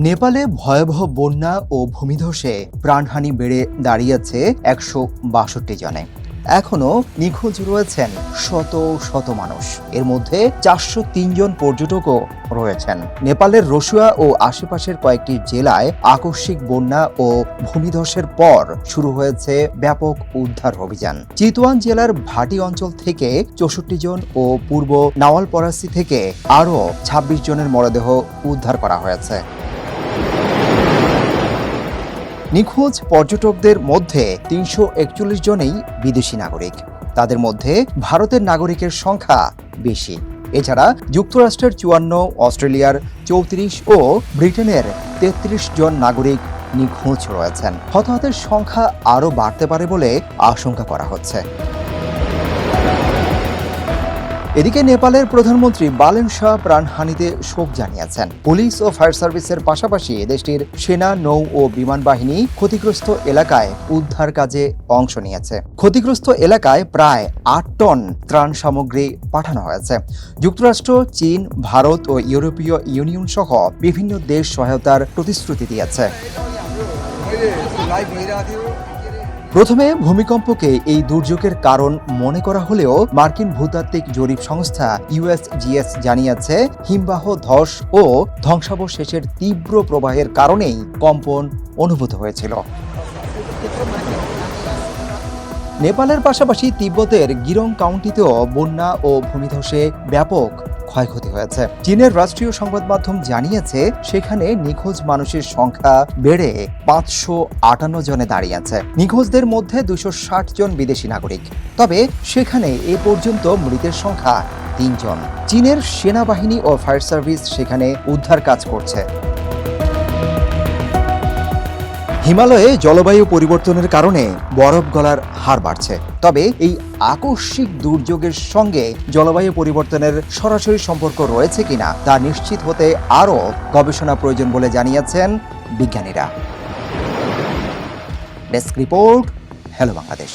নেপালে ভয়াবহ বন্যা ও ভূমিধসে প্রাণহানি বেড়ে দাঁড়িয়েছে ১৬২ জনে। এখনো নিখোঁজ রয়েছেন শত শত মানুষ। এর মধ্যে ৪০৩ জন পর্যটকও রয়েছেন। নেপালের রসুয়া ও আশেপাশের কয়েকটি জেলায় আকস্মিক বন্যা ও ভূমিধসের পর শুরু হয়েছে ব্যাপক উদ্ধার অভিযান। চিতওয়ান জেলার ভাটি অঞ্চল থেকে ৬৪ জন ও পূর্ব নাওয়ালপরাসি থেকে আরও ২৬ জনের মরদেহ উদ্ধার করা হয়েছে। নিখোঁজ পর্যটকদের মধ্যে ৩৪১ জনেই বিদেশি নাগরিক। তাদের মধ্যে ভারতের নাগরিকের সংখ্যা বেশি। এছাড়া যুক্তরাষ্ট্রের ৫৪, অস্ট্রেলিয়ার ৩৪ ও ব্রিটেনের ৩৩ জন নাগরিক নিখোঁজ রয়েছেন। হতাহতের সংখ্যা আরও বাড়তে পারে বলে আশঙ্কা করা হচ্ছে। এদিকে নেপালের প্রধানমন্ত্রী বালেন শাহ প্রাণহানিতে শোক জানিয়েছেন। পুলিশ ও ফায়ার সার্ভিসের পাশাপাশি দেশটির সেনা, নৌ ও বিমান বাহিনী ক্ষতিগ্রস্ত এলাকায় উদ্ধার কাজে অংশ নিয়েছে। ক্ষতিগ্রস্ত এলাকায় প্রায় ৮ টন ত্রাণ সামগ্রী পাঠানো হয়েছে। যুক্তরাষ্ট্র, চীন, ভারত ও ইউরোপীয় ইউনিয়ন সহ বিভিন্ন দেশ সহায়তার প্রতিশ্রুতি দিয়েছে। প্রথমে ভূমিকম্পকে এই দুর্যোগের কারণ মনে করা হলেও মার্কিন ভূতাত্ত্বিক জরিপ সংস্থা USGS জানিয়েছে, হিমবাহ ধস ও ধ্বংসাবশেষের তীব্র প্রবাহের কারণেই কম্পন অনুভূত হয়েছিল। নেপালের পাশাপাশি তিব্বতের গিরং কাউন্টিতেও বন্যা ও ভূমিধসে ব্যাপক ক্ষয়ক্ষতি হয়েছে। চীনের রাষ্ট্রীয় সংবাদ মাধ্যম জানিয়েছে, সেখানে নিখোঁজ মানুষের সংখ্যা বেড়ে ৫৫৮ জনে দাঁড়িয়েছে। নিখোঁজদের মধ্যে ২৬০ জন বিদেশি নাগরিক। তবে সেখানে এ পর্যন্ত মৃতের সংখ্যা ৩ জন। চীনের সেনাবাহিনী ও ফায়ার সার্ভিস সেখানে উদ্ধার কাজ করছে। হিমালয়ে জলবায়ু পরিবর্তনের কারণে বরফ গলার হার বাড়ছে। তবে এই আকস্মিক দুর্যোগের সঙ্গে জলবায়ু পরিবর্তনের সরাসরি সম্পর্ক রয়েছে কিনা তা নিশ্চিত হতে আরও গবেষণা প্রয়োজন বলে জানিয়েছেন বিজ্ঞানীরা। Desk report, hello Bangladesh.